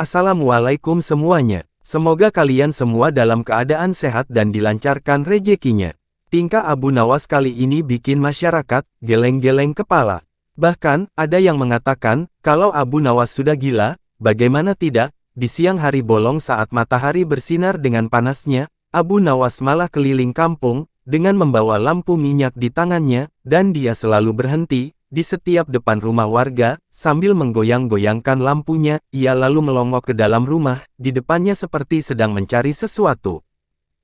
Assalamualaikum semuanya. Semoga kalian semua dalam keadaan sehat dan dilancarkan rezekinya. Tingkah Abu Nawas kali ini bikin masyarakat geleng-geleng kepala. Bahkan, ada yang mengatakan, kalau Abu Nawas sudah gila, bagaimana tidak, di siang hari bolong saat matahari bersinar dengan panasnya, Abu Nawas malah keliling kampung, dengan membawa lampu minyak di tangannya, dan dia selalu berhenti, di setiap depan rumah warga, sambil menggoyang-goyangkan lampunya, ia lalu melongok ke dalam rumah, di depannya seperti sedang mencari sesuatu.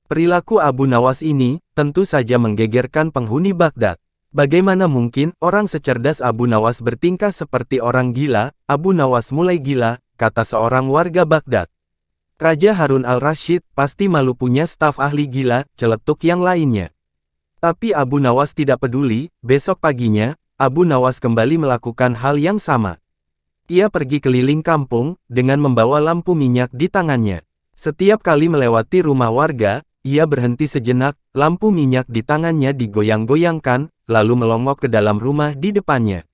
Perilaku Abu Nawas ini, tentu saja menggegerkan penghuni Baghdad. Bagaimana mungkin, orang secerdas Abu Nawas bertingkah seperti orang gila? Abu Nawas mulai gila, kata seorang warga Baghdad. Raja Harun al-Rashid, pasti malu punya staf ahli gila, celetuk yang lainnya. Tapi Abu Nawas tidak peduli, besok paginya, Abu Nawas kembali melakukan hal yang sama. Ia pergi keliling kampung, dengan membawa lampu minyak di tangannya. Setiap kali melewati rumah warga, ia berhenti sejenak, lampu minyak di tangannya digoyang-goyangkan, lalu melongok ke dalam rumah di depannya.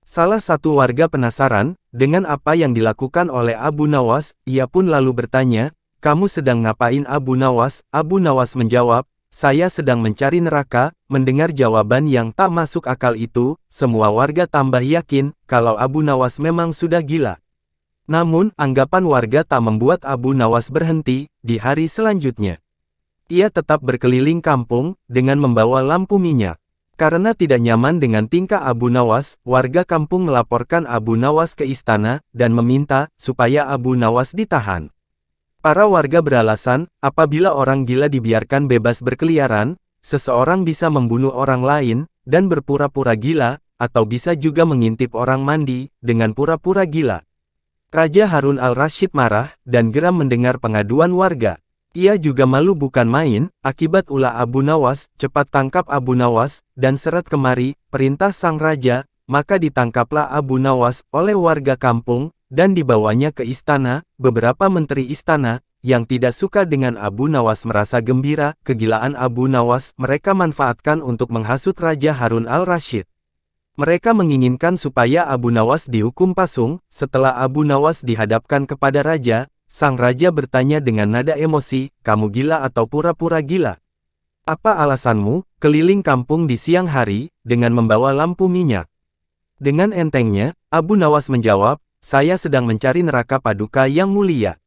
Salah satu warga penasaran, dengan apa yang dilakukan oleh Abu Nawas, ia pun lalu bertanya, "Kamu sedang ngapain Abu Nawas?" Abu Nawas menjawab, "Saya sedang mencari neraka." Mendengar jawaban yang tak masuk akal itu, semua warga tambah yakin, kalau Abu Nawas memang sudah gila. Namun, anggapan warga tak membuat Abu Nawas berhenti. Di hari selanjutnya, ia tetap berkeliling kampung, dengan membawa lampu minyak. Karena tidak nyaman dengan tingkah Abu Nawas, warga kampung melaporkan Abu Nawas ke istana, dan meminta, supaya Abu Nawas ditahan. Para warga beralasan, apabila orang gila dibiarkan bebas berkeliaran, seseorang bisa membunuh orang lain, dan berpura-pura gila, atau bisa juga mengintip orang mandi, dengan pura-pura gila. Raja Harun al-Rashid marah, dan geram mendengar pengaduan warga. Ia juga malu bukan main, akibat ulah Abu Nawas, cepat tangkap Abu Nawas, dan seret kemari, perintah sang raja, maka ditangkaplah Abu Nawas, oleh warga kampung, dan dibawanya ke istana. Beberapa menteri istana, yang tidak suka dengan Abu Nawas merasa gembira, kegilaan Abu Nawas, mereka manfaatkan untuk menghasut Raja Harun al-Rashid. Mereka menginginkan supaya Abu Nawas dihukum pasung. Setelah Abu Nawas dihadapkan kepada raja, sang raja bertanya dengan nada emosi, "Kamu gila atau pura-pura gila? Apa alasanmu, keliling kampung di siang hari, dengan membawa lampu minyak?" Dengan entengnya, Abu Nawas menjawab, "Saya sedang mencari neraka paduka yang mulia."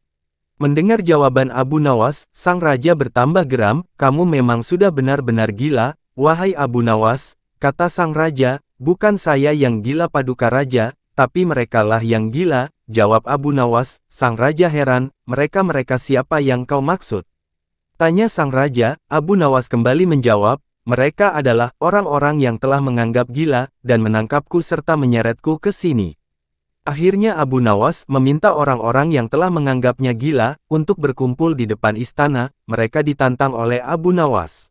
Mendengar jawaban Abu Nawas, sang raja bertambah geram, "Kamu memang sudah benar-benar gila, wahai Abu Nawas," kata sang raja, "bukan saya yang gila paduka raja, tapi merekalah yang gila." Jawab Abu Nawas. Sang raja heran, "Mereka-mereka siapa yang kau maksud?" Tanya sang raja. Abu Nawas kembali menjawab, "Mereka adalah orang-orang yang telah menganggap gila, dan menangkapku serta menyeretku ke sini." Akhirnya Abu Nawas meminta orang-orang yang telah menganggapnya gila, untuk berkumpul di depan istana. Mereka ditantang oleh Abu Nawas.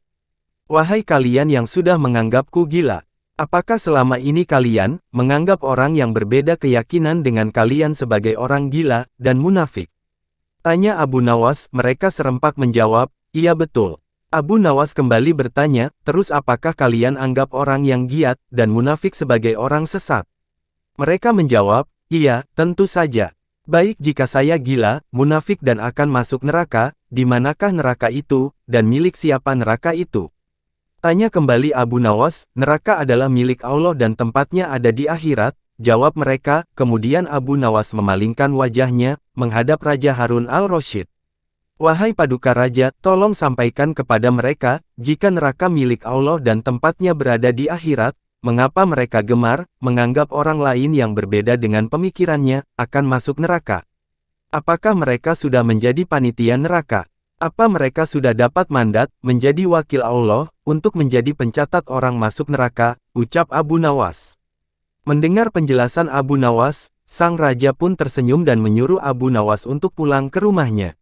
"Wahai kalian yang sudah menganggapku gila, apakah selama ini kalian menganggap orang yang berbeda keyakinan dengan kalian sebagai orang gila dan munafik?" Tanya Abu Nawas. Mereka serempak menjawab, "Iya betul." Abu Nawas kembali bertanya, "Terus apakah kalian anggap orang yang giat dan munafik sebagai orang sesat?" Mereka menjawab, "Iya, tentu saja." "Baik, jika saya gila, munafik dan akan masuk neraka, di manakah neraka itu, dan milik siapa neraka itu?" Tanya kembali Abu Nawas. "Neraka adalah milik Allah dan tempatnya ada di akhirat," jawab mereka. Kemudian Abu Nawas memalingkan wajahnya, menghadap Raja Harun al-Rashid. "Wahai paduka raja, tolong sampaikan kepada mereka, jika neraka milik Allah dan tempatnya berada di akhirat, mengapa mereka gemar, menganggap orang lain yang berbeda dengan pemikirannya, akan masuk neraka? Apakah mereka sudah menjadi panitia neraka? Apa mereka sudah dapat mandat, menjadi wakil Allah, untuk menjadi pencatat orang masuk neraka?" ucap Abu Nawas. Mendengar penjelasan Abu Nawas, sang raja pun tersenyum dan menyuruh Abu Nawas untuk pulang ke rumahnya.